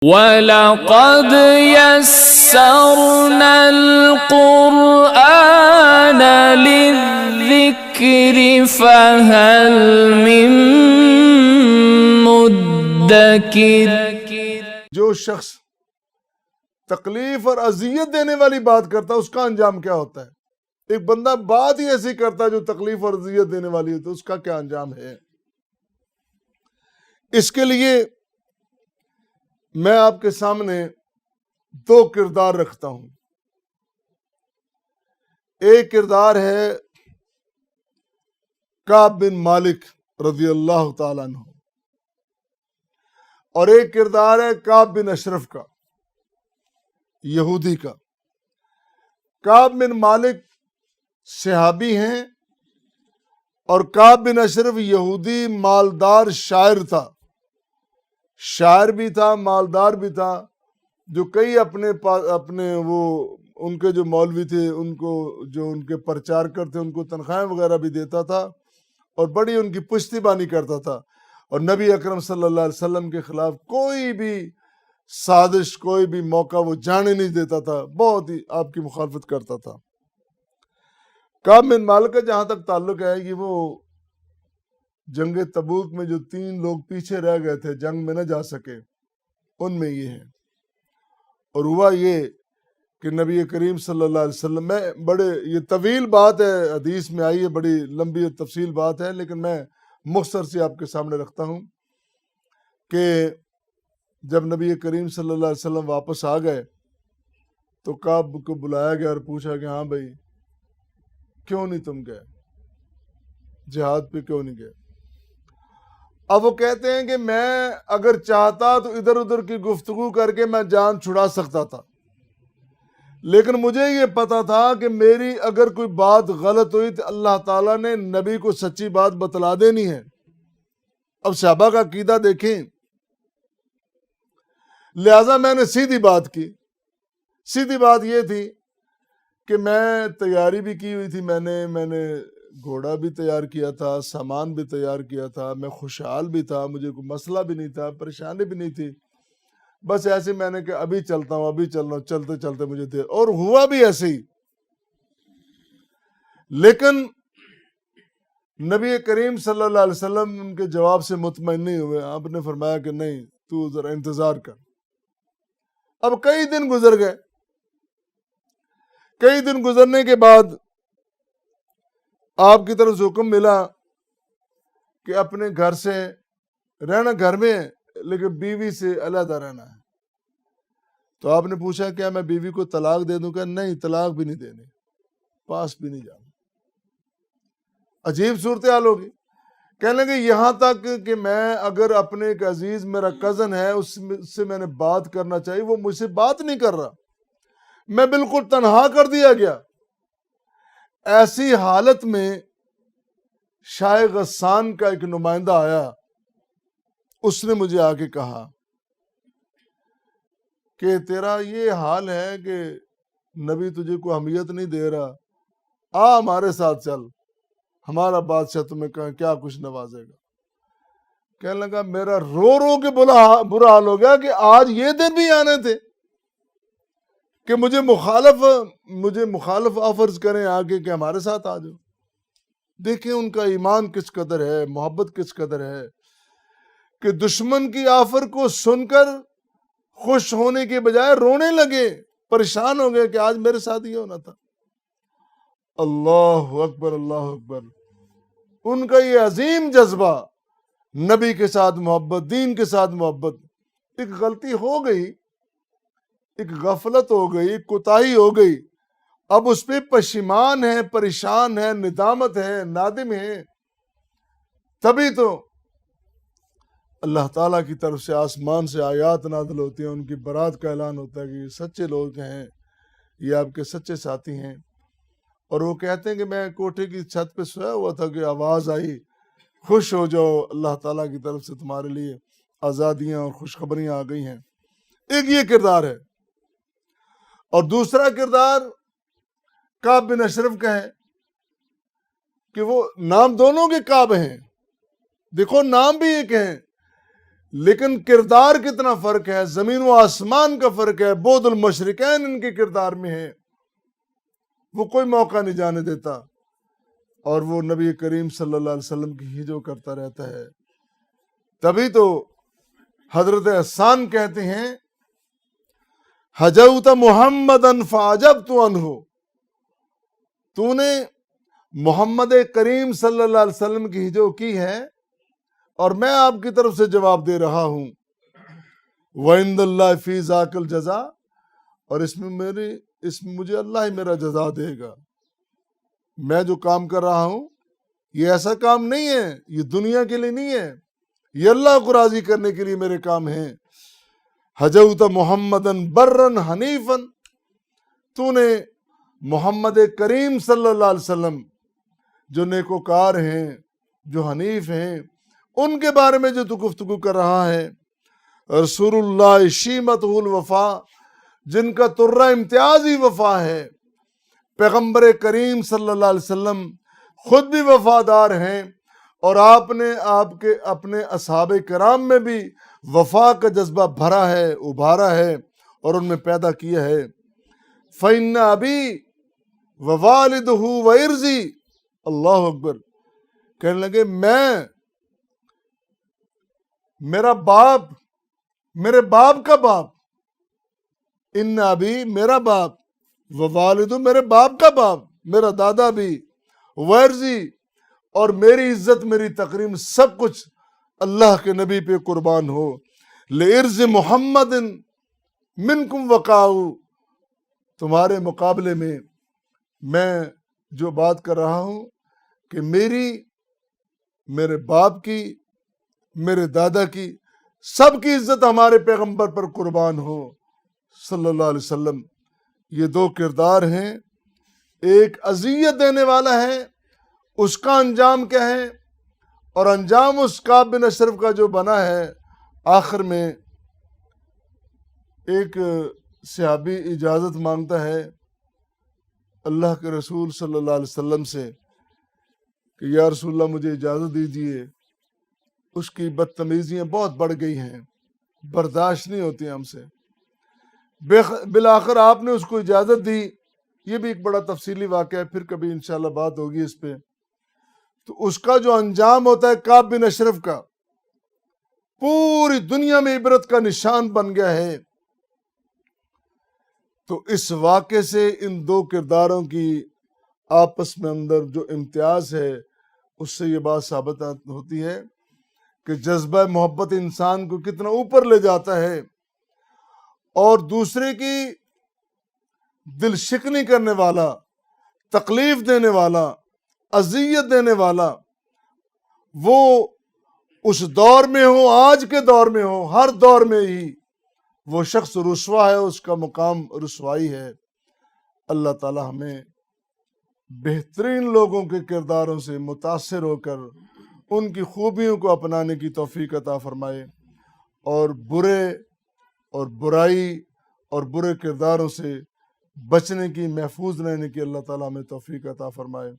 وَلَقَدْ يَسَّرْنَا الْقُرْآنَ لِلذِّكْرِ فَهَلْ مِن مُدَّكِرٍ۔ جو شخص تکلیف اور اذیت دینے والی بات کرتا ہے اس کا انجام کیا ہوتا ہے؟ ایک بندہ بات ہی ایسی کرتا ہے جو تکلیف اور اذیت دینے والی ہوتی ہے، اس کا کیا انجام ہے؟ اس کے لیے میں آپ کے سامنے دو کردار رکھتا ہوں۔ ایک کردار ہے کعب بن مالک رضی اللہ تعالیٰ عنہ، اور ایک کردار ہے کعب بن اشرف کا، یہودی کا۔ کعب بن مالک صحابی ہیں اور کعب بن اشرف یہودی مالدار شاعر تھا، شاعر بھی تھا، مالدار بھی تھا، جو کئی اپنے وہ ان کے جو مولوی تھے ان کو، جو ان کے پرچارکر تھے، ان کو تنخواہیں وغیرہ بھی دیتا تھا اور بڑی ان کی پشتی بانی کرتا تھا، اور نبی اکرم صلی اللہ علیہ وسلم کے خلاف کوئی بھی سازش، کوئی بھی موقع وہ جانے نہیں دیتا تھا، بہت ہی آپ کی مخالفت کرتا تھا۔ کعب بن مالک کا جہاں تک تعلق ہے کہ وہ جنگ تبوک میں جو 3 لوگ پیچھے رہ گئے تھے، جنگ میں نہ جا سکے، ان میں یہ ہے۔ اور ہوا یہ کہ نبی کریم صلی اللہ علیہ وسلم میں یہ طویل بات ہے، حدیث میں آئی ہے، بڑی لمبی اور تفصیل بات ہے، لیکن میں مختصر سی آپ کے سامنے رکھتا ہوں کہ جب نبی کریم صلی اللہ علیہ وسلم واپس آ گئے تو کعب کو بلایا گیا اور پوچھا کہ ہاں بھائی کیوں نہیں تم گئے، جہاد پہ کیوں نہیں گئے؟ اب وہ کہتے ہیں کہ میں اگر چاہتا تو ادھر ادھر کی گفتگو کر کے میں جان چھڑا سکتا تھا، لیکن مجھے یہ پتا تھا کہ میری اگر کوئی بات غلط ہوئی تو اللہ تعالیٰ نے نبی کو سچی بات بتلا دینی ہے۔ اب صحابہ کا عقیدہ دیکھیں، لہذا میں نے سیدھی بات کی۔ سیدھی بات یہ تھی کہ میں تیاری بھی کی ہوئی تھی، میں نے گھوڑا بھی تیار کیا تھا، سامان بھی تیار کیا تھا، میں خوشحال بھی تھا، مجھے کوئی مسئلہ بھی نہیں تھا، پریشانی بھی نہیں تھی، بس ایسے میں نے کہ ابھی چلتا ہوں، ابھی چل رہا ہوں، چلتے چلتے مجھے دیر، اور ہوا بھی ایسے ہی۔ لیکن نبی کریم صلی اللہ علیہ وسلم ان کے جواب سے مطمئن نہیں ہوئے، آپ نے فرمایا کہ نہیں، تو ذرا انتظار کر۔ اب کئی دن گزر گئے، کئی دن گزرنے کے بعد آپ کی طرف سے حکم ملا کہ اپنے گھر سے رہنا گھر میں ہے لیکن بیوی سے علیحدہ رہنا ہے۔ تو آپ نے پوچھا کیا میں بیوی کو طلاق دے دوں؟ کہ نہیں، طلاق بھی نہیں دینی، پاس بھی نہیں جانا۔ عجیب صورتحال ہوگی۔ کہنے لگے یہاں تک کہ میں اگر اپنے ایک عزیز میرا کزن ہے اس سے میں نے بات کرنا چاہیے، وہ مجھ سے بات نہیں کر رہا، میں بالکل تنہا کر دیا گیا۔ ایسی حالت میں شاہ غسان کا ایک نمائندہ آیا، اس نے مجھے آ کے کہا کہ تیرا یہ حال ہے کہ نبی تجھے کوئی اہمیت نہیں دے رہا، آ ہمارے ساتھ چل، ہمارا بادشاہ تمہیں کیا کچھ نوازے گا۔ کہنے لگا میرا رو رو کے برا حال ہو گیا کہ آج یہ دن بھی آنے تھے کہ مجھے مخالف آفرز کریں آگے کہ ہمارے ساتھ آ جاؤ۔ دیکھیں ان کا ایمان کس قدر ہے، محبت کس قدر ہے کہ دشمن کی آفر کو سن کر خوش ہونے کے بجائے رونے لگے، پریشان ہو گئے کہ آج میرے ساتھ یہ ہونا تھا۔ اللہ اکبر، اللہ اکبر۔ ان کا یہ عظیم جذبہ، نبی کے ساتھ محبت، دین کے ساتھ محبت۔ ایک غلطی ہو گئی، ایک غفلت ہو گئی، ایک کوتاہی ہو گئی، اب اس پہ پشیمان ہے، پریشان ہے، ندامت ہے، نادم ہے۔ تبھی تو اللہ تعالیٰ کی طرف سے آسمان سے آیات نازل ہوتی ہیں، ان کی برات کا اعلان ہوتا ہے کہ یہ سچے لوگ ہیں، یہ آپ کے سچے ساتھی ہیں۔ اور وہ کہتے ہیں کہ میں کوٹھے کی چھت پہ سویا ہوا تھا کہ آواز آئی، خوش ہو جاؤ، اللہ تعالیٰ کی طرف سے تمہارے لیے آزادیاں اور خوشخبریاں آ گئی ہیں۔ ایک یہ کردار ہے، اور دوسرا کردار کعب بن اشرف کا ہے کہ وہ نام دونوں کے کعب ہیں، دیکھو نام بھی ایک ہیں، لیکن کردار کتنا فرق ہے، زمین و آسمان کا فرق ہے، بعد المشرقین ان کے کردار میں ہے، وہ کوئی موقع نہیں جانے دیتا، اور وہ نبی کریم صلی اللہ علیہ وسلم کی ہی جو کرتا رہتا ہے۔ تبھی تو حضرت حسان کہتے ہیں حجوت محمدً فعجبت عنہ، تو نے محمد کریم صلی اللہ علیہ وسلم کی ہجو کی ہے اور میں آپ کی طرف سے جواب دے رہا ہوں۔ وَعِندَ اللَّهِ فِي ذَاكَ الْجَزَاء، اور اس میں مجھے اللہ ہی میرا جزا دے گا۔ میں جو کام کر رہا ہوں یہ ایسا کام نہیں ہے، یہ دنیا کے لیے نہیں ہے، یہ اللہ کو راضی کرنے کے لیے میرے کام ہیں۔ حجوت محمدً برًّ حنیفًا، تو نے محمد کریم صلی اللہ علیہ وسلم جو نیکوکار ہیں، جو حنیف ہیں، ان کے بارے میں جو تو گفتگو کر رہا ہے۔ رسول اللہ شیمتہ الوفا، جن کا ترہ امتیاز ہی وفا ہے، پیغمبر کریم صلی اللہ علیہ وسلم خود بھی وفادار ہیں، اور آپ نے اپنے اصحاب کرام میں بھی وفا کا جذبہ بھرا ہے، ابھارا ہے، اور ان میں پیدا کیا ہے۔ فَإِنَّ أَبِي وَوَالِدُهُ وَإِرْضِي، اللہ اکبر، کہنے لگے میرا باپ، میرے باپ کا باپ، ان ابی میرا باپ، ووالد میرے باپ کا باپ، میرا دادا بھی، وارضی، اور میری عزت، میری تکریم، سب کچھ اللہ کے نبی پہ قربان ہو۔ لِعِرْضِ محمد منکم وقاؤ، تمہارے مقابلے میں میں جو بات کر رہا ہوں کہ میرے باپ کی، میرے دادا کی، سب کی عزت ہمارے پیغمبر پر قربان ہو صلی اللہ علیہ وسلم۔ یہ دو کردار ہیں، ایک اذیت دینے والا ہے، اس کا انجام کیا ہے، اور انجام اس کعب بن اشرف کا جو بنا ہے۔ آخر میں ایک صحابی اجازت مانگتا ہے اللہ کے رسول صلی اللہ علیہ وسلم سے کہ یا رسول اللہ مجھے اجازت دیجیے، اس کی بدتمیزیاں بہت بڑھ گئی ہیں، برداشت نہیں ہوتی ہم سے۔ بالآخر آپ نے اس کو اجازت دی۔ یہ بھی ایک بڑا تفصیلی واقعہ ہے، پھر کبھی انشاءاللہ بات ہوگی اس پہ۔ تو اس کا جو انجام ہوتا ہے کعب بن اشرف کا، پوری دنیا میں عبرت کا نشان بن گیا ہے۔ تو اس واقعے سے ان دو کرداروں کی آپس میں اندر جو امتیاز ہے، اس سے یہ بات ثابت ہوتی ہے کہ جذبہ محبت انسان کو کتنا اوپر لے جاتا ہے، اور دوسرے کی دل شکنی کرنے والا، تکلیف دینے والا، اذیت دینے والا، وہ اس دور میں ہو، آج کے دور میں ہو، ہر دور میں ہی وہ شخص رسوا ہے، اس کا مقام رسوائی ہے۔ اللہ تعالی ہمیں بہترین لوگوں کے کرداروں سے متاثر ہو کر ان کی خوبیوں کو اپنانے کی توفیق عطا فرمائے، اور برے اور برائی اور برے کرداروں سے بچنے کی، محفوظ رہنے کی اللہ تعالیٰ ہمیں توفیق عطا فرمائے۔